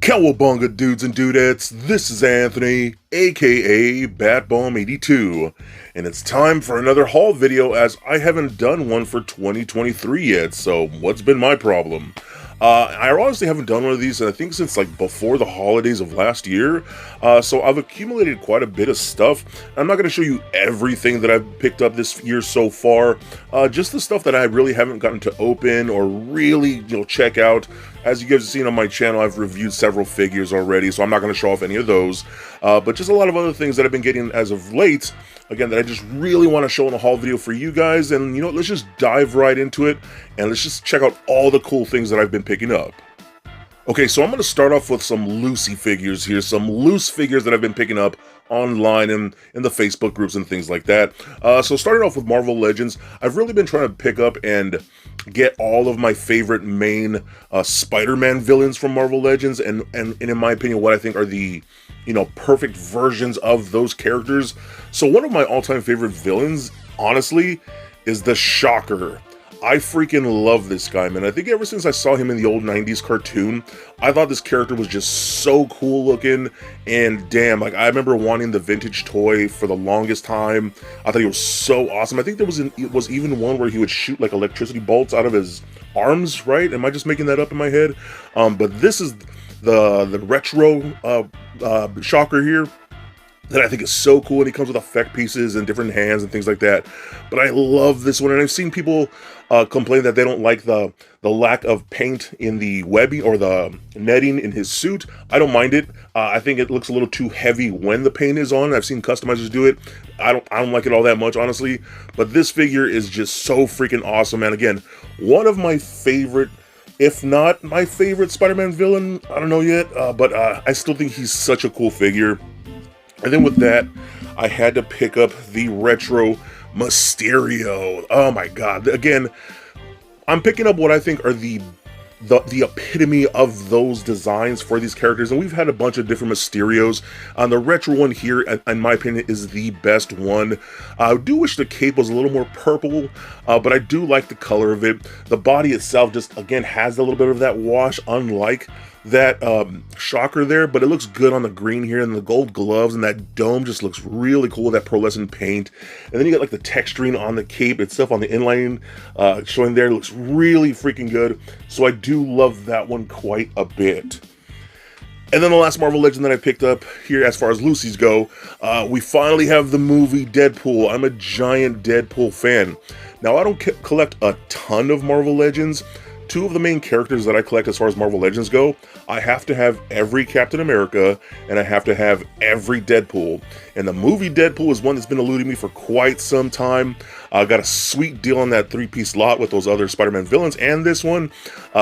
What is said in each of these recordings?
Cowabunga dudes and dudettes, this is Anthony, aka BatBomb82, and it's time for another haul video as I haven't done one for 2023 yet, so what's been my problem? I honestly haven't done one of these, and I think since like before the holidays of last year, so I've accumulated quite a bit of stuff. I'm not going to show you everything that I've picked up this year so far, just the stuff that I really haven't gotten to open or really, check out. As you guys have seen on my channel, I've reviewed several figures already, so I'm not going to show off any of those, but just a lot of other things that I've been getting as of late, again, that I just really want to show in a haul video for you guys, and let's just dive right into it, and let's just check out all the cool things that I've been picking up. Okay, so I'm going to start off with some loosey figures here, some loose figures that I've been picking up online and in the Facebook groups and things like that. So starting off with Marvel Legends, I've really been trying to pick up and get all of my favorite main Spider-Man villains from Marvel Legends, and in my opinion, what I think are the perfect versions of those characters. So one of my all-time favorite villains, honestly, is the Shocker. I freaking love this guy, man. I think ever since I saw him in the old 90s cartoon, I thought this character was just so cool looking, and damn, like, I remember wanting the vintage toy for the longest time. I thought he was so awesome. I think there was even one where he would shoot like electricity bolts out of his arms, right? Am I just making that up in my head? But this is the retro Shocker here that I think is so cool, and he comes with effect pieces and different hands and things like that. But I love this one, and I've seen people complain that they don't like the lack of paint in the webbing or the netting in his suit. I don't mind it. I think it looks a little too heavy when the paint is on. I've seen customizers do it. I don't like it all that much, honestly. But this figure is just so freaking awesome, and again, one of my favorite, if not my favorite Spider-Man villain. I don't know yet, but I still think he's such a cool figure. And then with that, I had to pick up the retro Mysterio. Oh my god. Again, I'm picking up what I think are the epitome of those designs for these characters, and we've had a bunch of different Mysterios. The retro one here, in my opinion, is the best one. I do wish the cape was a little more purple, but I do like the color of it. The body itself just, again, has a little bit of that wash, unlike that Shocker there, but it looks good on the green here, and the gold gloves and that dome just looks really cool with that pearlescent paint. And then you got like the texturing on the cape itself, on the inlining showing there. It looks really freaking good, so I do love that one quite a bit. And then the last Marvel Legend that I picked up here, as far as Lucy's go, we finally have the movie Deadpool. I'm a giant Deadpool fan. Now, I don't collect a ton of Marvel Legends. Two of the main characters that I collect as far as Marvel Legends go, I have to have every Captain America, and I have to have every Deadpool. And the movie Deadpool is one that's been eluding me for quite some time. I got a sweet deal on that 3-piece lot with those other Spider-Man villains and this one.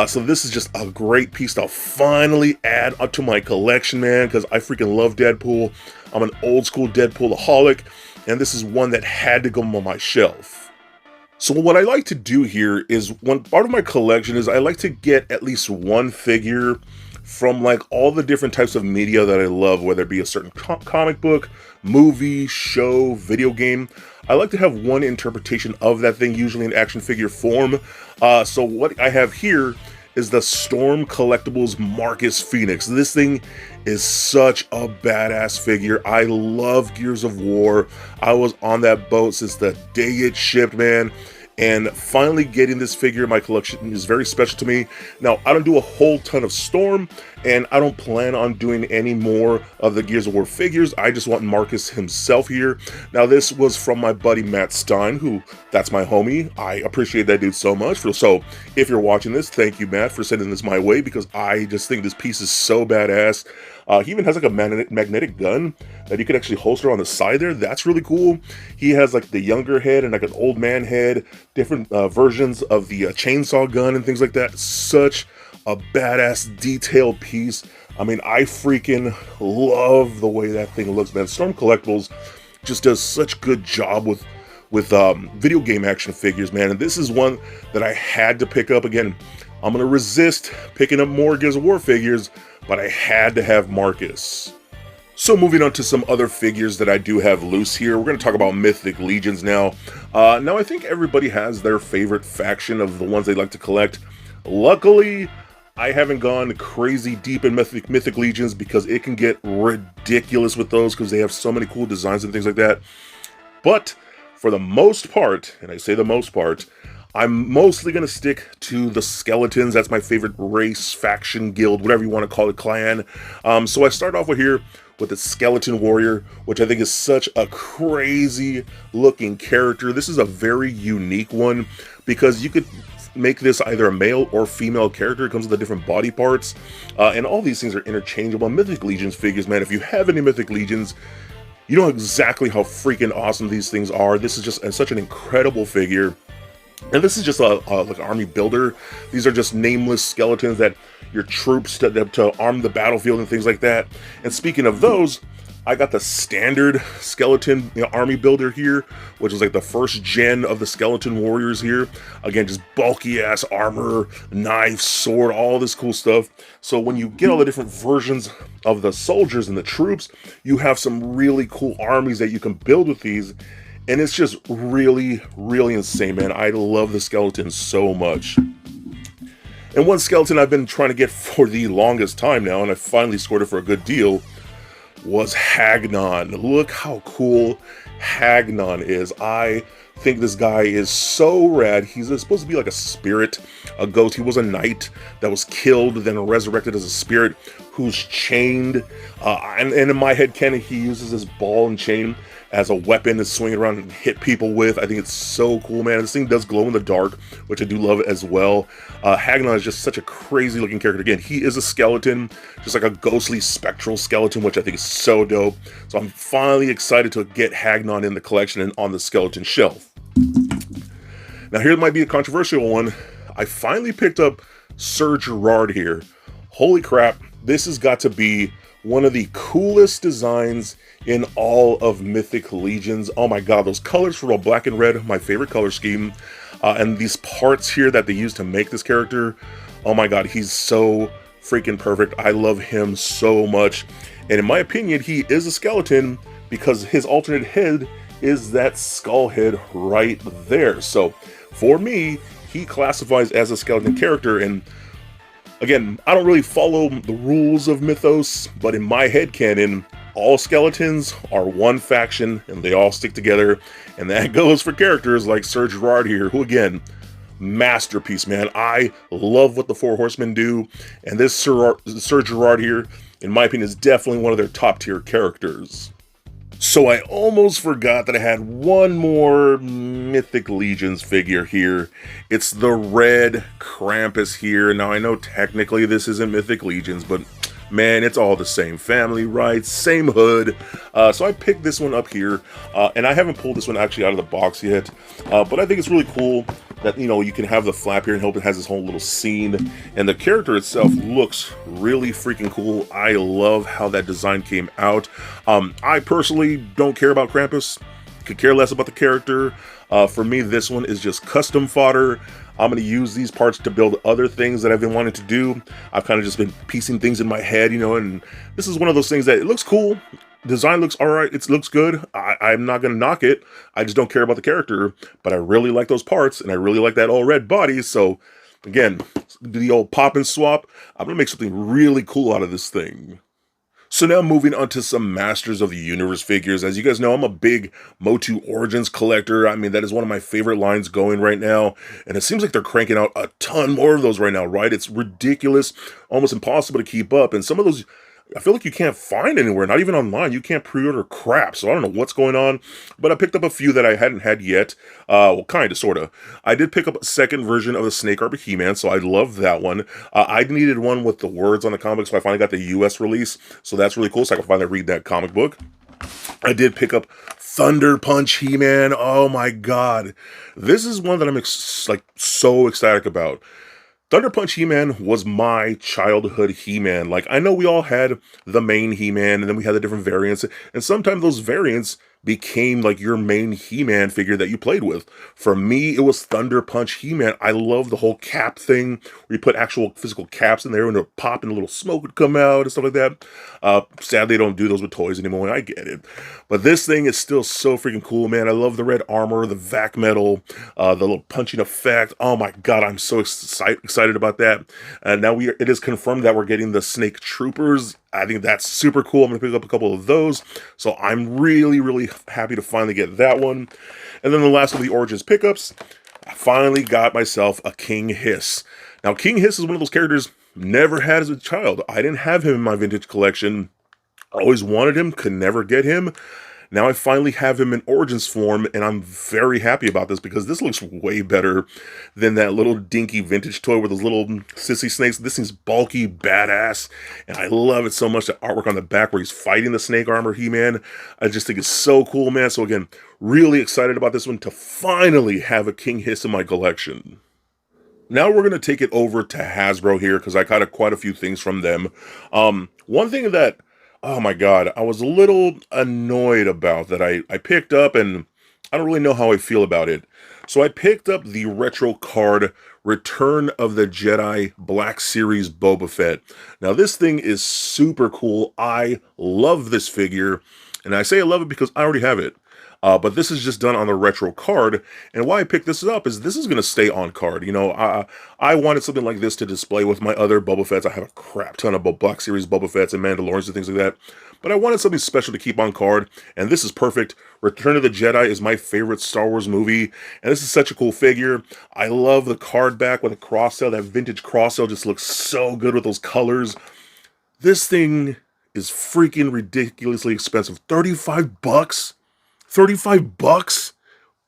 So this is just a great piece to finally add to my collection, man, because I freaking love Deadpool. I'm an old school Deadpool-aholic, and this is one that had to go on my shelf. So what I like to do here is, one part of my collection is I like to get at least one figure from like all the different types of media that I love, whether it be a certain comic book, movie, show, video game. I like to have one interpretation of that thing, usually in action figure form. So what I have here is the Storm Collectibles Marcus Fenix. This thing is such a badass figure. I love Gears of War. I was on that boat since the day it shipped, man. And finally getting this figure in my collection is very special to me. Now, I don't do a whole ton of Storm, and I don't plan on doing any more of the Gears of War figures. I just want Marcus himself here. Now, this was from my buddy Matt Stein, who, that's my homie. I appreciate that dude so much. So, if you're watching this, thank you, Matt, for sending this my way, because I just think this piece is so badass. He even has like a magnetic gun that you could actually holster on the side there. That's really cool. He has like the younger head and like an old man head, different versions of the chainsaw gun and things like that. Such a badass detailed piece. I mean, I freaking love the way that thing looks, man. Storm Collectibles just does such good job with video game action figures, man. And this is one that I had to pick up. Again, I'm gonna resist picking up more Gears of War figures, but I had to have Marcus. So moving on to some other figures that I do have loose here, we're going to talk about Mythic Legions now. Now I think everybody has their favorite faction of the ones they like to collect. Luckily, I haven't gone crazy deep in Mythic Legions because it can get ridiculous with those because they have so many cool designs and things like that. But for the most part, and I say the most part, I'm mostly going to stick to the skeletons. That's my favorite race, faction, guild, whatever you want to call it, clan. So I start off with here with the Skeleton Warrior, which I think is such a crazy looking character. This is a very unique one because you could make this either a male or female character. It comes with the different body parts, and all these things are interchangeable. Mythic Legions figures, man, if you have any Mythic Legions, you know exactly how freaking awesome these things are. This is just such an incredible figure. And this is just like an army builder. These are just nameless skeletons that your troops to arm the battlefield and things like that. And speaking of those, I got the standard skeleton army builder here, which is like the first gen of the skeleton warriors here. Again, just bulky ass armor, knife, sword, all this cool stuff. So when you get all the different versions of the soldiers and the troops, you have some really cool armies that you can build with these. And it's just really, really insane, man. I love the skeletons so much. And one skeleton I've been trying to get for the longest time now, and I finally scored it for a good deal, was Hagnon. Look how cool Hagnon is. I think this guy is so rad. He's supposed to be like a spirit, a ghost. He was a knight that was killed, then resurrected as a spirit who's chained. And in my head canon, he uses this ball and chain as a weapon to swing it around and hit people with. I think it's so cool, man. This thing does glow in the dark, which I do love as well. Hagnon is just such a crazy looking character. Again, he is a skeleton, just like a ghostly spectral skeleton, which I think is so dope. So I'm finally excited to get Hagnon in the collection and on the skeleton shelf. Now here might be a controversial one. I finally picked up Sir Gerard here. Holy crap, this has got to be one of the coolest designs in all of Mythic Legions. Oh my god, those colors for all black and red, my favorite color scheme. And these parts here that they use to make this character, oh my god, he's so freaking perfect. I love him so much. And in my opinion, he is a skeleton because his alternate head is that skull head right there. So for me, he classifies as a skeleton character. And again, I don't really follow the rules of Mythos, but in my headcanon, all skeletons are one faction and they all stick together. And that goes for characters like Sir Gerard here, who again, masterpiece, man. I love what the Four Horsemen do. And this Sir Gerard here, in my opinion, is definitely one of their top tier characters. So I almost forgot that I had one more Mythic Legions figure here. It's the red Krampus here. Now I know technically this isn't Mythic Legions, but man, it's all the same family, right? Same hood. So I picked this one up here, and I haven't pulled this one actually out of the box yet, but I think it's really cool that, you know, you can have the flap here and hope it has this whole little scene, and the character itself looks really freaking cool. I love how that design came out. I personally don't care about Krampus, could care less about the character. For me, this one is just custom fodder. I'm going to use these parts to build other things that I've been wanting to do. I've kind of just been piecing things in my head, you know, and this is one of those things that it looks cool. Design looks alright, it looks good. I'm not going to knock it. I just don't care about the character, but I really like those parts, and I really like that all red body. So again, the old pop and swap, I'm going to make something really cool out of this thing. So now moving on to some Masters of the Universe figures. As you guys know, I'm a big MOTU Origins collector. I mean, that is one of my favorite lines going right now. And it seems like they're cranking out a ton more of those right now, right? It's ridiculous, almost impossible to keep up. And some of those, I feel like you can't find anywhere, not even online. You can't pre-order crap, so I don't know what's going on. But I picked up a few that I hadn't had yet. Well, kind of, sort of. I did pick up a second version of the Snake Arbor He-Man, so I love that one. I needed one with the words on the comic, so I finally got the US release. So that's really cool, so I can finally read that comic book. I did pick up Thunder Punch He-Man. Oh my god. This is one that I'm so ecstatic about. Thunder Punch He-Man was my childhood He-Man. Like, I know we all had the main He-Man, and then we had the different variants, and sometimes those variants became like your main He-Man figure that you played with. For me, it was Thunder Punch He-Man. I love the whole cap thing where you put actual physical caps in there and it would pop and a little smoke would come out and stuff like that. Sadly, they don't do those with toys anymore, and I get it. But this thing is still so freaking cool, man. I love the red armor, the vac metal, the little punching effect. Oh my god, I'm so excited about that. Now it is confirmed that we're getting the Snake Troopers. I think that's super cool. I'm going to pick up a couple of those. So I'm really, really happy to finally get that one. And then the last of the Origins pickups, I finally got myself a King Hiss. Now, King Hiss is one of those characters never had as a child. I didn't have him in my vintage collection. I always wanted him, could never get him. Now I finally have him in Origins form, and I'm very happy about this because this looks way better than that little dinky vintage toy with those little sissy snakes. This thing's bulky, badass, and I love it so much. The artwork on the back where he's fighting the snake armor He-Man, I just think it's so cool, man. So again, really excited about this one to finally have a King Hiss in my collection. Now we're going to take it over to Hasbro here because I got quite a few things from them. One thing that, oh my god, I was a little annoyed about that I picked up, and I don't really know how I feel about it. So I picked up the retro card Return of the Jedi Black Series Boba Fett. Now this thing is super cool. I love this figure, and I say I love it because I already have it. But this is just done on the retro card, and why I picked this up is this is going to stay on card. You know, I wanted something like this to display with my other Boba Fetts. I have a crap ton of Black Series Boba Fetts and Mandalorians and things like that, but I wanted something special to keep on card, and this is perfect. Return of the Jedi is my favorite Star Wars movie, and this is such a cool figure. I love the card back with a cross-tail. That vintage cross-tail just looks so good with those colors. This thing is freaking ridiculously expensive. 35 bucks? 35 bucks?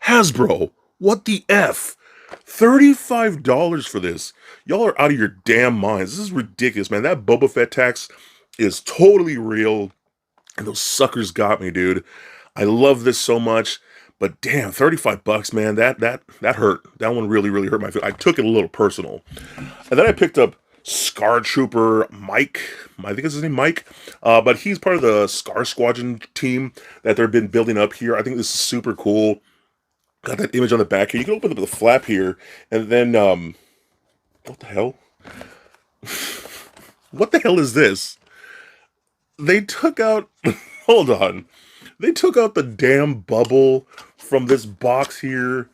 Hasbro, what the F? $35 for this. Y'all are out of your damn minds. This is ridiculous, man. That Boba Fett tax is totally real, and those suckers got me, dude. I love this so much, but damn, 35 bucks, man. That hurt. That one really, really hurt my feelings. I took it a little personal. And then I picked up Scar Trooper Mike, I think it's his name, Mike, but he's part of the Scar Squadron team that they've been building up here. I think this is super cool. Got that image on the back here. You can open up the flap here, and then, what the hell? What the hell is this? They took out, hold on, they took out the damn bubble from this box here.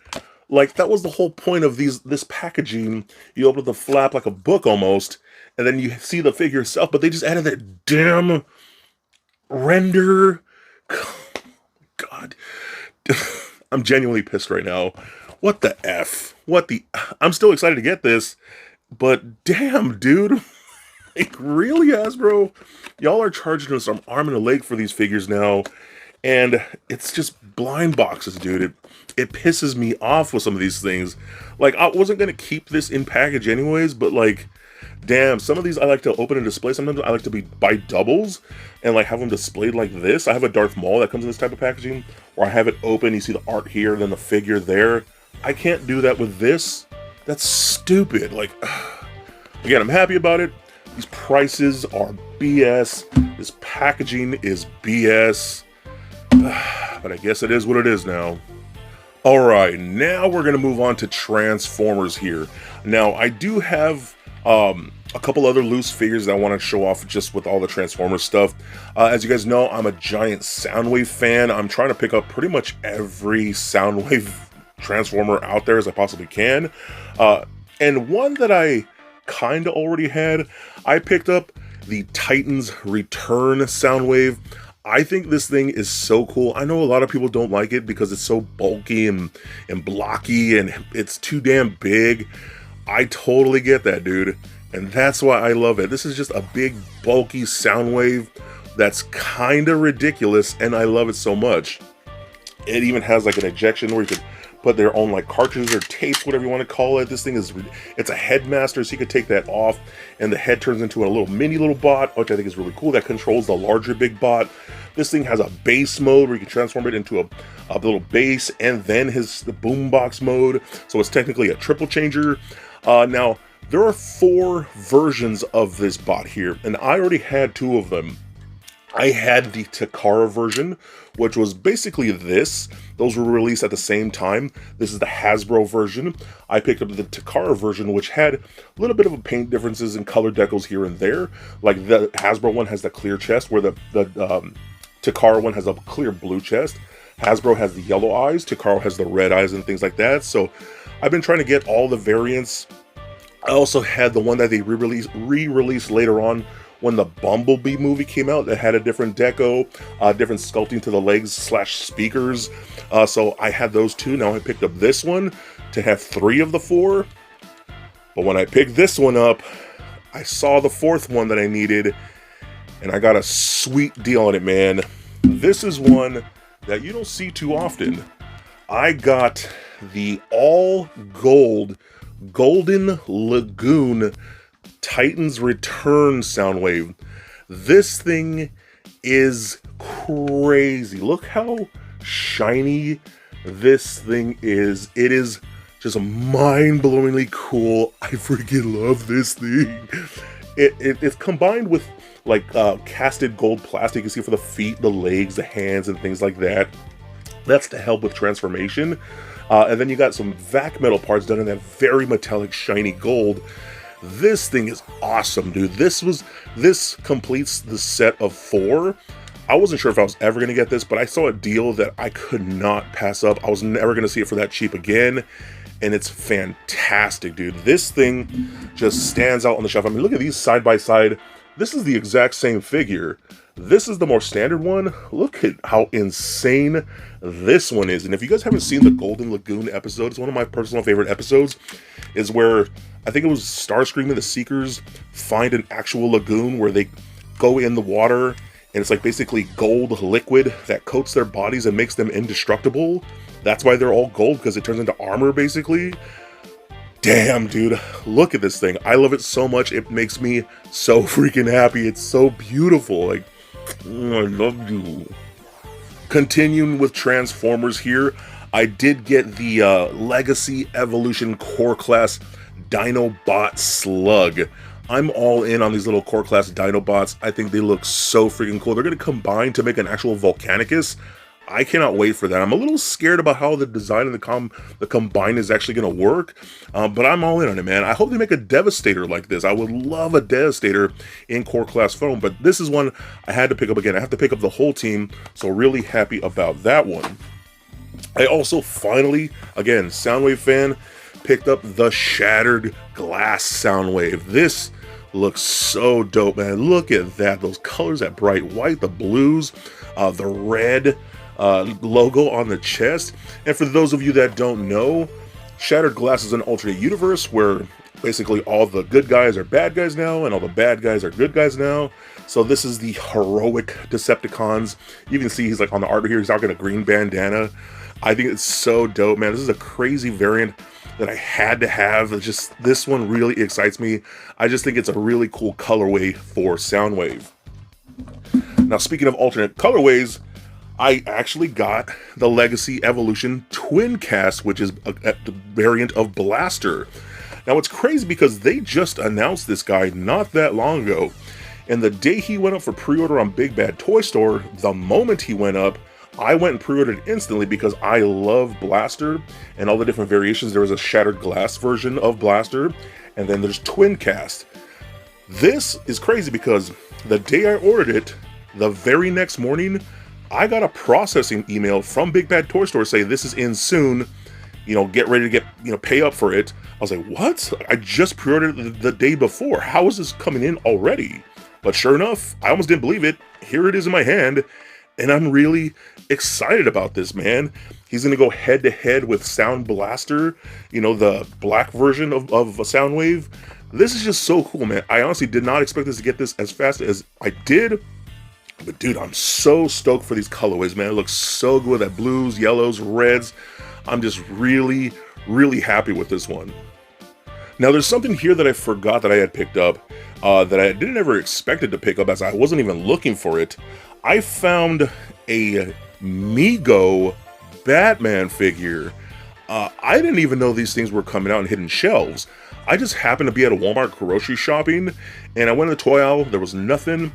Like, that was the whole point of this packaging. You open the flap like a book almost, and then you see the figure itself, but they just added that damn render. God. I'm genuinely pissed right now. What the F? I'm still excited to get this, but damn, dude. Like, really, Hasbro? Y'all are charging us an arm and a leg for these figures now, and it's just blind boxes, dude. It pisses me off with some of these things. Like, I wasn't going to keep this in package anyways, but like, damn, some of these I like to open and display. Sometimes I like to buy doubles and like have them displayed like this. I have a Darth Maul that comes in this type of packaging, where I have it open, you see the art here, then the figure there. I can't do that with this. That's stupid. Like, again, I'm happy about it. These prices are BS. This packaging is BS. But I guess it is what it is now. Alright, now we're going to move on to Transformers here. Now, I do have a couple other loose figures that I want to show off just with all the Transformers stuff. As you guys know, I'm a giant Soundwave fan. I'm trying to pick up pretty much every Soundwave Transformer out there as I possibly can. And one that I kind of already had, I picked up the Titans Return Soundwave. I think this thing is so cool. I know a lot of people don't like it because it's so bulky and blocky and it's too damn big. I totally get that, dude. And that's why I love it. This is just a big, bulky Soundwave that's kind of ridiculous, and I love it so much. It even has like an ejection where you could put their own like cartridges or tapes, whatever you want to call it. This thing is, it's a headmaster, so you could take that off, and the head turns into a little bot, which I think is really cool. That controls the larger big bot. This thing has a base mode where you can transform it into a little base, and then the boombox mode. So it's technically a triple changer. Now, there are 4 versions of this bot here, and I already had 2 of them. I had the Takara version, which was basically this. Those were released at the same time. This is the Hasbro version. I picked up the Takara version, which had a little bit of a paint differences in color decals here and there. Like the Hasbro one has the clear chest, where the Takara one has a clear blue chest. Hasbro has the yellow eyes, Takara has the red eyes and things like that. So I've been trying to get all the variants. I also had the one that they re-released later on when the Bumblebee movie came out that had a different deco, different sculpting to the legs / speakers. So I had those two. Now I picked up this one to have 3 of the 4. But when I picked this one up, I saw the 4th one that I needed, and I got a sweet deal on it, man. This is one that you don't see too often. I got the all gold Golden Lagoon Titan's Return Soundwave. This thing is crazy. Look how shiny this thing is. It is just mind-blowingly cool. I freaking love this thing. It's combined with like casted gold plastic. You can see for the feet, the legs, the hands, and things like that. That's to help with transformation. And then you got some vac metal parts done in that very metallic, shiny gold. This thing is awesome, dude. This completes the set of 4. I wasn't sure if I was ever going to get this, but I saw a deal that I could not pass up. I was never going to see it for that cheap again, and it's fantastic, dude. This thing just stands out on the shelf. I mean, look at these side by side. This is the exact same figure. This is the more standard one. Look at how insane this one is. And if you guys haven't seen the Golden Lagoon episode, it's one of my personal favorite episodes, is where I think it was Starscream and the Seekers find an actual lagoon where they go in the water, and it's like basically gold liquid that coats their bodies and makes them indestructible. That's why they're all gold, because it turns into armor, basically. Damn, dude, look at this thing. I love it so much. It makes me so freaking happy. It's so beautiful. Like, I love you. Continuing with Transformers here, I did get the Legacy Evolution Core Class Dinobot Slug. I'm all in on these little Core Class Dinobots. I think they look so freaking cool. They're going to combine to make an actual Volcanicus. I cannot wait for that. I'm a little scared about how the design of the Combine is actually going to work, but I'm all in on it, man. I hope they make a Devastator like this. I would love a Devastator in Core Class foam, but this is one I had to pick up again. I have to pick up the whole team, so really happy about that one. I also finally, again, Soundwave fan, picked up the Shattered Glass Soundwave. This looks so dope, man. Look at that. Those colors, that bright white, the blues, the red logo on the chest. And for those of you that don't know, Shattered Glass is an alternate universe where basically all the good guys are bad guys now and all the bad guys are good guys now. So this is the heroic Decepticons. You can see he's like on the art here, he's rocking a green bandana. I think it's so dope, man. This is a crazy variant that I had to have. It's just, this one really excites me. I just think it's a really cool colorway for Soundwave. Now, speaking of alternate colorways, I actually got the Legacy Evolution Twin Cast, which is a variant of Blaster. Now, it's crazy because they just announced this guy not that long ago. And the day he went up for pre-order on Big Bad Toy Store, the moment he went up, I went and pre-ordered instantly because I love Blaster and all the different variations. There was a Shattered Glass version of Blaster, and then there's Twin Cast. This is crazy because the day I ordered it, the very next morning, I got a processing email from Big Bad Toy Store saying this is in soon, you know, get ready to get, you know, pay up for it. I was like, what? I just pre-ordered the day before. How is this coming in already? But sure enough, I almost didn't believe it. Here it is in my hand, and I'm really excited about this, man. He's going to go head-to-head with Sound Blaster, you know, the black version of a Soundwave. This is just so cool, man. I honestly did not expect this to get this as fast as I did. But dude, I'm so stoked for these colorways, man. It looks so good. That blues, yellows, reds. I'm just really, really happy with this one. Now, there's something here that I forgot that I had picked up that I didn't ever expected to pick up, as I wasn't even looking for it. I found a Mego Batman figure. I didn't even know these things were coming out in hidden shelves. I just happened to be at a Walmart grocery shopping, and I went to the toy aisle. There was nothing.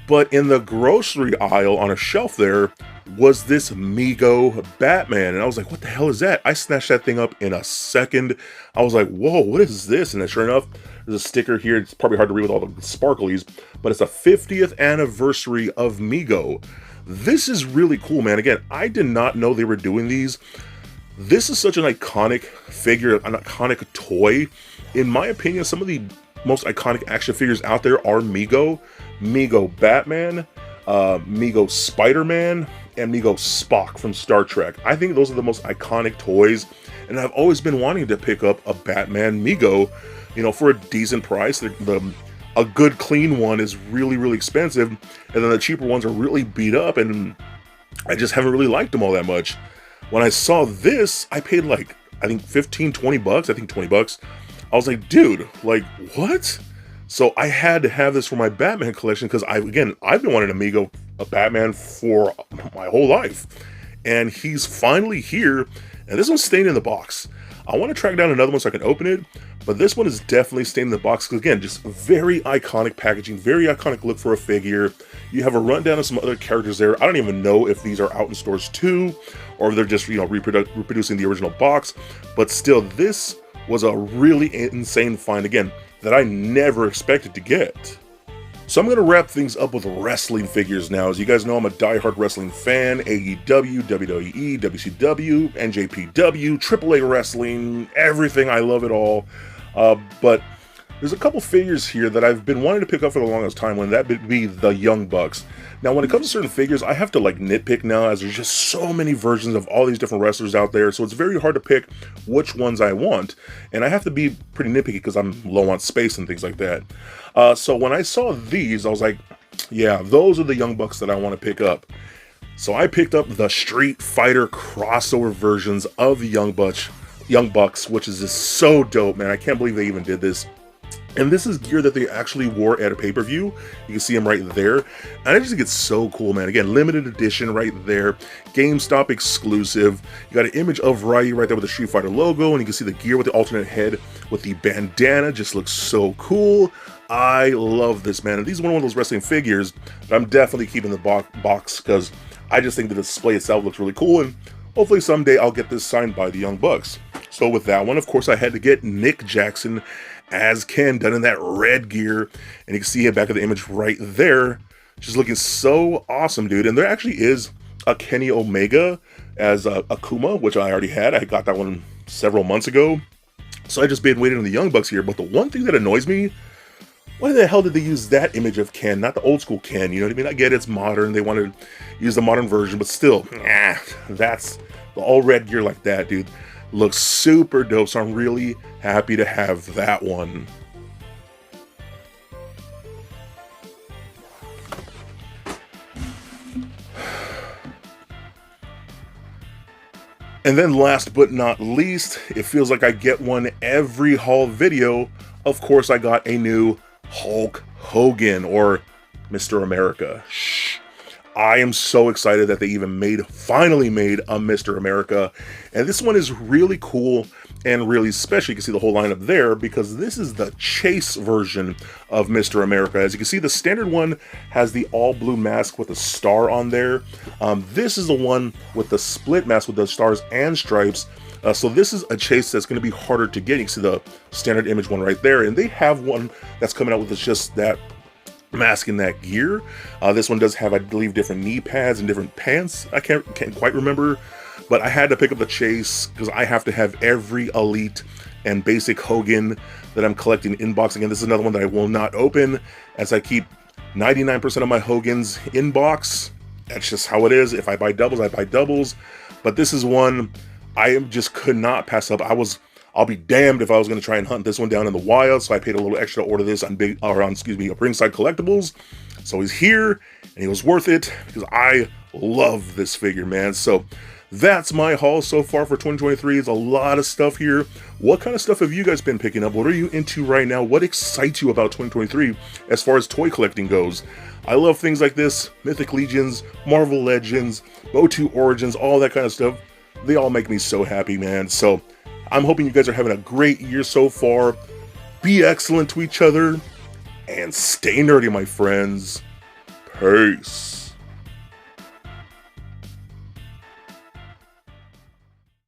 But in the grocery aisle on a shelf there was this Mego Batman. And I was like, what the hell is that? I snatched that thing up in a second. I was like, whoa, what is this? And then sure enough, there's a sticker here. It's probably hard to read with all the sparklies, but it's a 50th anniversary of Mego. This is really cool, man. Again, I did not know they were doing these. This is such an iconic figure, an iconic toy. In my opinion, some of the most iconic action figures out there are Mego, Mego Batman, Mego Spider-Man, and Mego Spock from Star Trek. I think those are the most iconic toys, and I've always been wanting to pick up a Batman Mego, you know, for a decent price. A good clean one is really, really expensive, and then the cheaper ones are really beat up, and I just haven't really liked them all that much. When I saw this, I paid like, I think 15, 20 bucks, I think 20 bucks. I was like, dude, like, what? So I had to have this for my Batman collection because I've been wanting a Batman for my whole life. And he's finally here, and this one's staying in the box. I want to track down another one so I can open it, but this one is definitely staying in the box because, again, just very iconic packaging, very iconic look for a figure. You have a rundown of some other characters there. I don't even know if these are out in stores too, or if they're just, you know, reproducing the original box, but still, this was a really insane find, again, that I never expected to get. So I'm going to wrap things up with wrestling figures now. As you guys know, I'm a diehard wrestling fan. AEW, WWE, WCW, NJPW, AAA wrestling, everything. I love it all. But there's a couple figures here that I've been wanting to pick up for the longest time, when that would be the Young Bucks. Now, when it comes to certain figures, I have to like nitpick now, as there's just so many versions of all these different wrestlers out there, so it's very hard to pick which ones I want, and I have to be pretty nitpicky because I'm low on space and things like that. So when I saw these, I was like, yeah, those are the Young Bucks that I want to pick up. So I picked up the Street Fighter crossover versions of the Young Bucks, which is just so dope, man. I can't believe they even did this. And this is gear that they actually wore at a pay-per-view. You can see them right there. And I just think it's so cool, man. Again, limited edition right there. GameStop exclusive. You got an image of Ryu right there with the Street Fighter logo. And you can see the gear with the alternate head with the bandana. Just looks so cool. I love this, man. And these are one of those wrestling figures that I'm definitely keeping in the box because I just think the display itself looks really cool. And hopefully someday I'll get this signed by the Young Bucks. So with that one, of course, I had to get Nick Jackson as Ken, done in that red gear, and you can see him back of the image right there, just looking so awesome, dude. And there actually is a Kenny Omega as Akuma, which I already had. I got that one several months ago, so I just been waiting on the Young Bucks here. But the one thing that annoys me, why the hell did they use that image of Ken, not the old school Ken? You know what I mean? I get it's modern, they wanted to use the modern version, but still, that's the all red gear like that, dude. Looks super dope, so I'm really happy to have that one. And then last but not least, it feels like I get one every haul video. Of course, I got a new Hulk Hogan, or Mr. America. I am so excited that they even finally made a Mr. America. And this one is really cool and really special. You can see the whole lineup there because this is the chase version of Mr. America. As you can see, the standard one has the all blue mask with a star on there. This is the one with the split mask with the stars and stripes. So this is a chase that's going to be harder to get. You can see the standard image one right there. And they have one that's coming out with just that mask in that gear. This one does have, I believe, different knee pads and different pants. I can't quite remember, but I had to pick up the chase because I have to have every elite and basic Hogan that I'm collecting in box. Again, this is another one that I will not open, as I keep 99% of my Hogans in box. That's just how it is. If I buy doubles, I buy doubles. But this is one I just could not pass up. I'll be damned if I was going to try and hunt this one down in the wild, so I paid a little extra to order this on Ringside Collectibles. So he's here, and he was worth it, because I love this figure, man. So that's my haul so far for 2023. It's a lot of stuff here. What kind of stuff have you guys been picking up? What are you into right now? What excites you about 2023 as far as toy collecting goes? I love things like this, Mythic Legions, Marvel Legends, MOTU Origins, all that kind of stuff. They all make me so happy, man. So I'm hoping you guys are having a great year so far. Be excellent to each other, and stay nerdy, my friends. Peace.